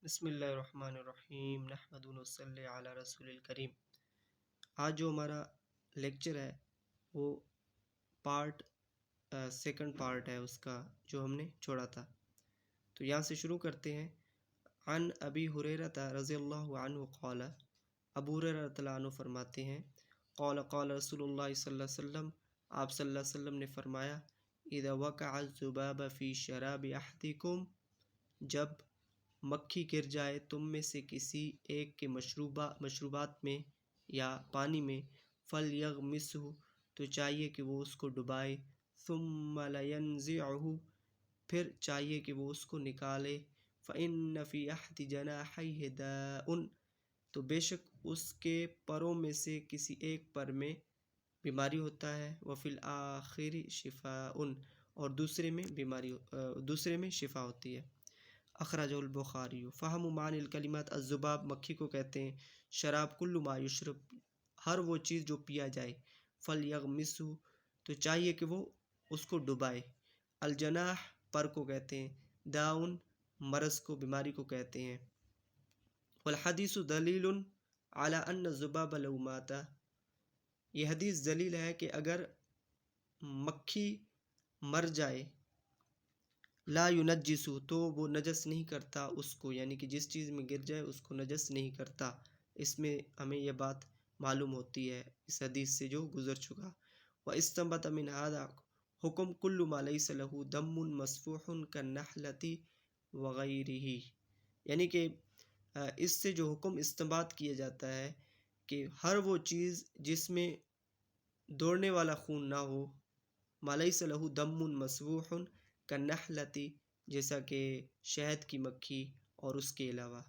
بسم اللہ الرحمن الرحیم نحمد ونصلی علی رسول الکریم۔ آج جو ہمارا لیکچر ہے وہ سیکنڈ پارٹ ہے اس کا جو ہم نے چھوڑا تھا، تو یہاں سے شروع کرتے ہیں۔ عن ابی ہریرہ رضی اللہ عنہ قال، ابو ہریرہ رضی اللہ عنہ فرماتے ہیں، قال قال رسول اللہ صلی اللہ علیہ وسلم، آپ صلی اللہ علیہ وسلم نے فرمایا، اذا وقع الذباب فی شراب احدکم، جب مکھی گر جائے تم میں سے کسی ایک کے مشروبات میں یا پانی میں، فَلْيَغْمِسْهُ، تو چاہیے کہ وہ اس کو ڈبائے، ثُمَّ لَيَنْزِعْهُ، پھر چاہیے کہ وہ اس کو نکالے، فَإِنَّ فِي أَحْدِ جَنَاحَيْهِ دَاءٌ، تو بے شک اس کے پروں میں سے کسی ایک پر میں بیماری ہوتا ہے، وَفِي الْآخِرِ شِفَاءٌ، اور دوسرے میں شفا ہوتی ہے۔ اخرجہ البخاری۔ فہم معنی الکلمات، الذباب مکھی کو کہتے ہیں، شراب کل ما یشرب، ہر وہ چیز جو پیا جائے، فلیغمسہ، تو چاہیے کہ وہ اس کو ڈبائے، الجناح پر کو کہتے ہیں، داؤن مرض کو، بیماری کو کہتے ہیں۔ والحدیث دلیل علی ان الذباب لو مات، یہ حدیث دلیل ہے کہ اگر مکھی مر جائے، لا ینجسو، تو وہ نجس نہیں کرتا اس کو، یعنی کہ جس چیز میں گر جائے اس کو نجس نہیں کرتا۔ اس میں ہمیں یہ بات معلوم ہوتی ہے اس حدیث سے جو گزر چکا۔ وَاِسْتَنْبَطَ مِنْ هَذَا حُکْمُ كُلُّ مَا لَيْسَ لَهُ دَمٌ مَسْفُوحٌ كَالنَّحْلَةِ وَغَيْرِهِ، یعنی کہ اس سے جو حکم استنباط کیا جاتا ہے کہ ہر وہ چیز جس میں دوڑنے والا خون نہ ہو، مَا لَيْسَ لَهُ دَمٌ مَسْفُوحٌ كَالنَّحْلَةِ، جیسا کہ شہد کی مکھی اور اس کے علاوہ،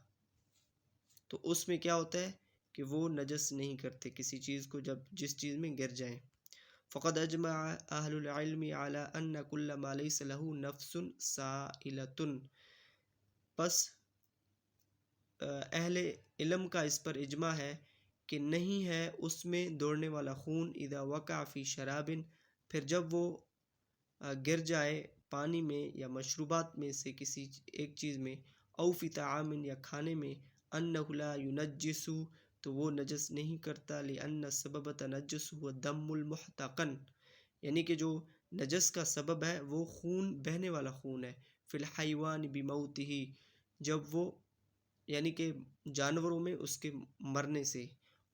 تو اس میں کیا ہوتا ہے کہ وہ نجس نہیں کرتے کسی چیز کو جس چیز میں گر جائیں۔ فقد اجمع اہل العلم علی ان کل ما لیس له نفس سائلۃ، پس اہل علم کا اس پر اجماع ہے کہ نہیں ہے اس میں دوڑنے والا خون، اذا وقع فی شراب، پھر جب وہ گر جائے پانی میں یا مشروبات میں سے کسی ایک چیز میں، او فی طعام، یا کھانے میں، انہ لا ینجس، تو وہ نجس نہیں کرتا، لأن سبب تنجس هو الدم المحتقن، یعنی کہ جو نجس کا سبب ہے وہ خون، بہنے والا خون ہے، فی الحیوان بموتہ، جب وہ یعنی کہ جانوروں میں اس کے مرنے سے،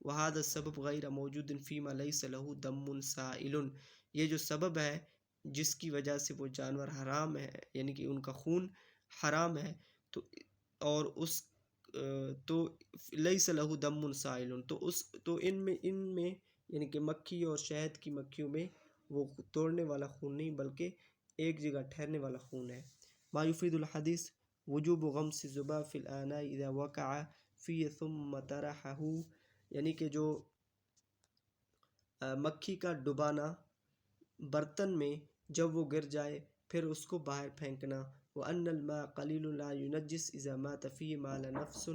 وہذا السبب غیر موجود فیما لیس له دم سائل، یہ جو سبب ہے جس کی وجہ سے وہ جانور حرام ہے، یعنی کہ ان کا خون حرام ہے، اور اس تو لیس له دم سائل، تو ان میں یعنی کہ مکھی اور شہد کی مکھیوں میں وہ توڑنے والا خون نہیں بلکہ ایک جگہ ٹھہرنے والا خون ہے۔ ما یفید الحدیث وجوب غمس الذباب فی الاناء اذا وقع فی ثم طرحہ، یعنی کہ جو مکھی کا ڈبانا برتن میں جب وہ گر جائے پھر اس کو باہر پھینکنا، وَأَنَّ الْمَاءَ قَلِيلٌ لَا يُنَجِّسُ إِذَا مَاتَ فِيهِ مَا لَا نَفْسٌ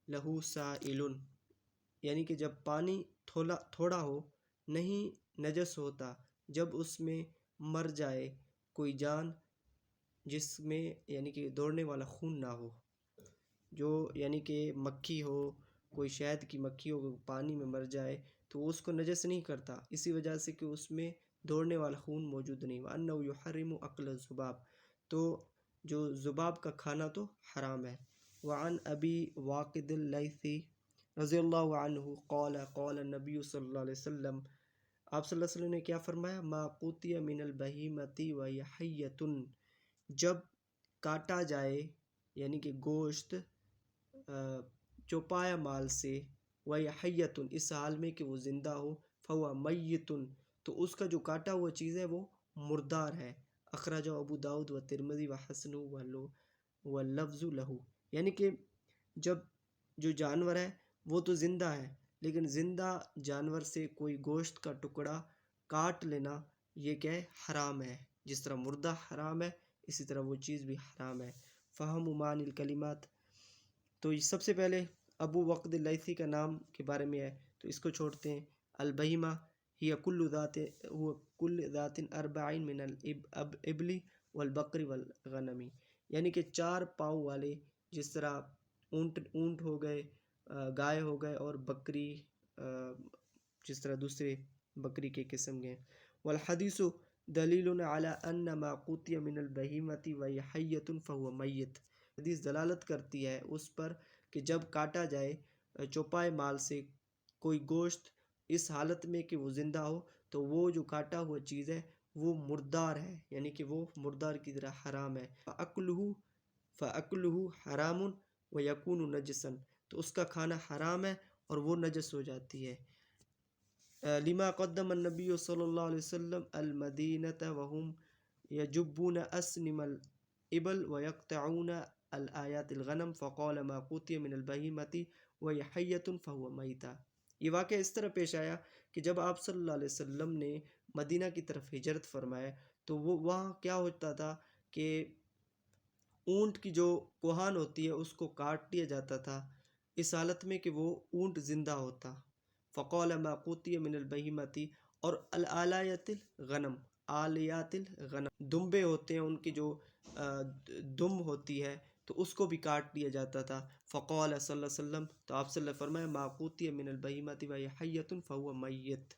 لَهُ سَائِلٌ، یعنی کہ جب پانی تھوڑا ہو نہیں نجس ہوتا جب اس میں مر جائے کوئی جان جس میں یعنی کہ دوڑنے والا خون نہ ہو، جو یعنی کہ مکھی ہو، کوئی شہد کی مکھی ہو، پانی میں مر جائے تو وہ اس کو نجس نہیں کرتا، اسی وجہ سے کہ اس میں دوڑنے والا خون موجود نہیں۔ وَأَنَّهُ يُحَرِّمُ أَكْلَ الذُّبَابِ، تو جو ذباب کا کھانا تو حرام ہے۔ وعن ابی واقد اللیثی رضی اللہ عنہ قال قال النبی صلی اللہ علیہ وسلم، آپ صلی اللہ علیہ وسلم نے کیا فرمایا، ما قُطِعَ من البہیمۃ وہی حیۃ، جب کاٹا جائے یعنی کہ گوشت چوپایا مال سے، وہی حیۃ، اس حال میں کہ وہ زندہ ہو، فہو میت، تو اس کا جو کاٹا ہوا چیز ہے وہ مردار ہے۔ اخرجہ ابو داؤد و ترمذی و حسن و لفظ لہو، یعنی کہ جب جو جانور ہے وہ تو زندہ ہے لیکن زندہ جانور سے کوئی گوشت کا ٹکڑا کاٹ لینا یہ کیا ہے، حرام ہے، جس طرح مردہ حرام ہے اسی طرح وہ چیز بھی حرام ہے۔ فہم معنی الکلمات، تو سب سے پہلے ابو وقد اللیثی کا نام کے بارے میں ہے تو اس کو چھوڑتے ہیں۔ البہیمہ ہی کل ذات اربعین من الابل والبقر والغنم، یعنی کہ 4 پاؤں والے، جس طرح اونٹ ہو گئے، گائے ہو گئے، اور بکری، جس طرح دوسرے بکری کے قسم کے ہیں۔ والحدیث دلیل علی ان ما قوتی من البہیمۃ وہی حیۃ فہو میت، حدیث دلالت کرتی ہے اس پر کہ جب کاٹا جائے چوپائے مال سے کوئی گوشت اس حالت میں کہ وہ زندہ ہو، تو وہ جو کاٹا ہوا چیز ہے وہ مردار ہے، یعنی کہ وہ مردار کی طرح حرام ہے۔ فَأَكْلُهُ حَرَامٌ وَيَكُونُ نَجِسًا، تو اس کا کھانا حرام ہے اور وہ نجس ہو جاتی ہے۔ لما قدم النبی صلی اللہ علیہ وسلم المدینة وهم یجبون اسنم الابل ویقطعون الآیات الغنم فقال ما قوتی من البہیمة وہی حیۃ فہو میتہ۔ یہ واقعہ اس طرح پیش آیا کہ جب آپ صلی اللہ علیہ وسلم نے مدینہ کی طرف ہجرت فرمایا تو وہ وہاں کیا ہوتا تھا کہ اونٹ کی جو کوہان ہوتی ہے اس کو کاٹ لیا جاتا تھا اس حالت میں کہ وہ اونٹ زندہ ہوتا۔ فقال ما قوتی من البہیمۃ، اور الآلیات الغنم، آلیات الغنم دمبے ہوتے ہیں، ان کی جو دم ہوتی ہے تو اس کو بھی کاٹ لیا جاتا تھا۔ فقال صلی اللہ علیہ وسلم، تو آپ صلی اللہ علیہ وسلم فرمایا ما قوتی من البہیمۃ وہی حیۃ فہو میت،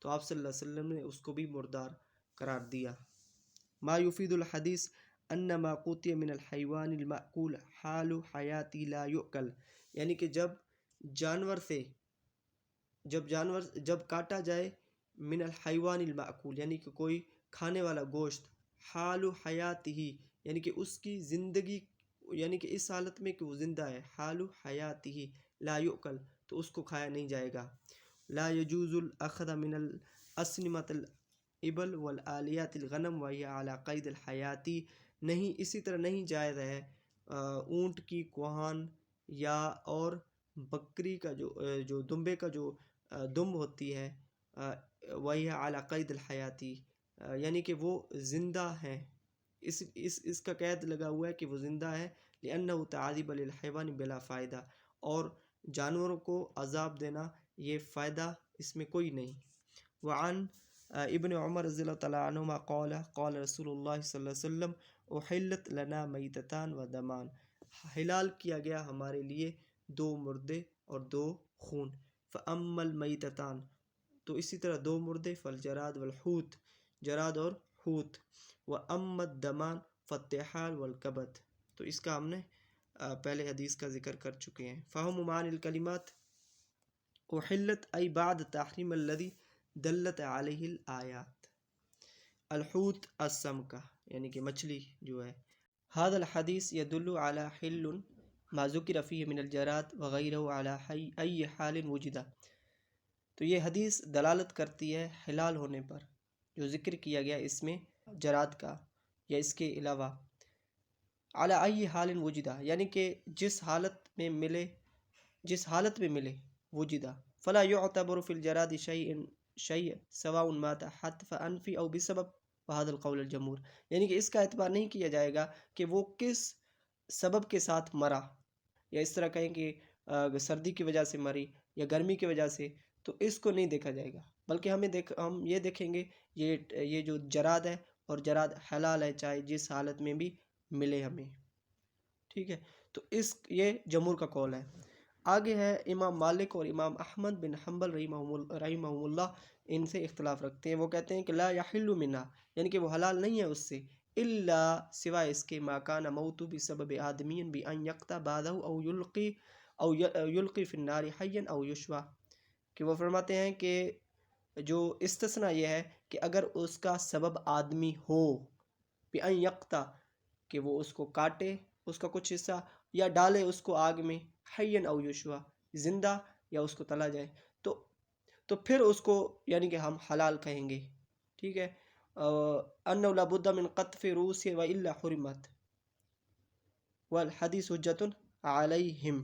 تو آپ صلی اللہ علیہ وسلم نے اس کو بھی مردار قرار دیا۔ ما یفید الحدیث ان ما قوتی من الحیوان المأکول حال حیاتی لا یؤکل، یعنی کہ جب کاٹا جائے من الحیوان المأکول، یعنی کہ کوئی کھانے والا گوشت، حال حیات ہی، یعنی کہ اس کی زندگی، یعنی کہ اس حالت میں کہ وہ زندہ ہے، حال حیات ہی لا یؤکل، تو اس کو کھایا نہیں جائے گا۔ لا یجوز الاخذ من الاسنمۃ الابل والآلیات الغنم وہی علی قید الحیات، نہیں اسی طرح نہیں جائز ہے اونٹ کی کوہان یا اور بکری کا جو دمبے کا جو دم ہوتی ہے، وہی علی قید الحیاتی، یعنی کہ وہ زندہ ہیں، اس کا قید لگا ہوا ہے کہ وہ زندہ ہے، لأنہ تعذیب للحیوان بلا فائدہ، اور جانوروں کو عذاب دینا یہ فائدہ اس میں کوئی نہیں۔ وعن ابن عمر رضی اللہ تعالیٰ عنہما قال قال رسول اللہ صلی اللہ علیہ وسلم احلت لنا میتتان و دمان، حلال کیا گیا ہمارے لیے 2 مردے اور 2 خون۔ فاما المیتتان، تو اسی طرح 2 مردے، فالجراد والحوت، جراد اور حوت، واما الدمان فالطحال والکبد، تو اس کا ہم نے پہلے حدیث کا ذکر کر چکے ہیں۔ فہم معانی الکلمات احلت ای بعد تحریم الذی دلت علیہ الآیات، الحوت السمکہ، یعنی کہ مچھلی جو ہے۔ هذا الحدیث يدل على حل ما ذکر فیہ من الجراد وغیرہ علی ای حال وجد، تو یہ حدیث دلالت کرتی ہے حلال ہونے پر جو ذکر کیا گیا اس میں جراد کا یا اس کے علاوہ، علی ای حال وجدہ، یعنی کہ جس حالت میں ملے وجدہ، فلا يعتبر في الجراد شيء سواء مات حتف انفی او بسبب وهذا القول الجمہور، یعنی کہ اس کا اعتبار نہیں کیا جائے گا کہ وہ کس سبب کے ساتھ مرا، یا اس طرح کہیں کہ سردی کی وجہ سے مری یا گرمی کی وجہ سے، تو اس کو نہیں دیکھا جائے گا، بلکہ ہم یہ دیکھیں گے یہ جو جراد ہے، اور جراد حلال ہے چاہے جس حالت میں بھی ملے ہمیں، ٹھیک ہے۔ تو یہ جمہور کا قول ہے۔ آگے ہے امام مالک اور امام احمد بن حنبل رحمہم اللہ، ان سے اختلاف رکھتے ہیں، وہ کہتے ہیں کہ لا یحل منہا، یعنی کہ وہ حلال نہیں ہے اس سے، الا سوائے اس کے ما کان موت بسبب آدمی بان یقطع بعدہ او یلقی فی النار حیا او یشوی، کہ وہ فرماتے ہیں کہ جو استثناء یہ ہے کہ اگر اس کا سبب آدمی ہو، بان یقطع، کہ وہ اس کو کاٹے اس کا کچھ حصہ، یا ڈالے اس کو آگ میں، حیا او یشوی، زندہ یا اس کو تلا جائے، تو پھر اس کو یعنی کہ ہم حلال کہیں گے، ٹھیک ہے۔ انہ لا بد من قطف رؤوس والا حرمت والحدیث حجۃ علیہم،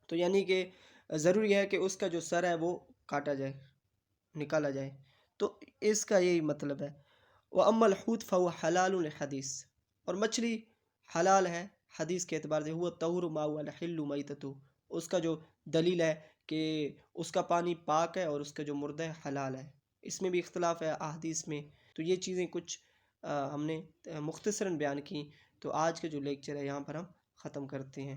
تو یعنی کہ ضروری ہے کہ اس کا جو سر ہے وہ کاٹا جائے، نکالا جائے، تو اس کا یہی مطلب ہے۔ واما الحوت فهو حلال للحدیث، اور مچھلی حلال ہے حدیث کے اعتبار سے، ہوا طہور ما هو الحل میتۃ، اس کا جو دلیل ہے کہ اس کا پانی پاک ہے اور اس کا جو مردہ ہے حلال ہے۔ اس میں بھی اختلاف ہے احادیث میں، تو یہ چیزیں کچھ ہم نے مختصراً بیان کی، تو آج کا جو لیکچر ہے یہاں پر ہم ختم کرتے ہیں۔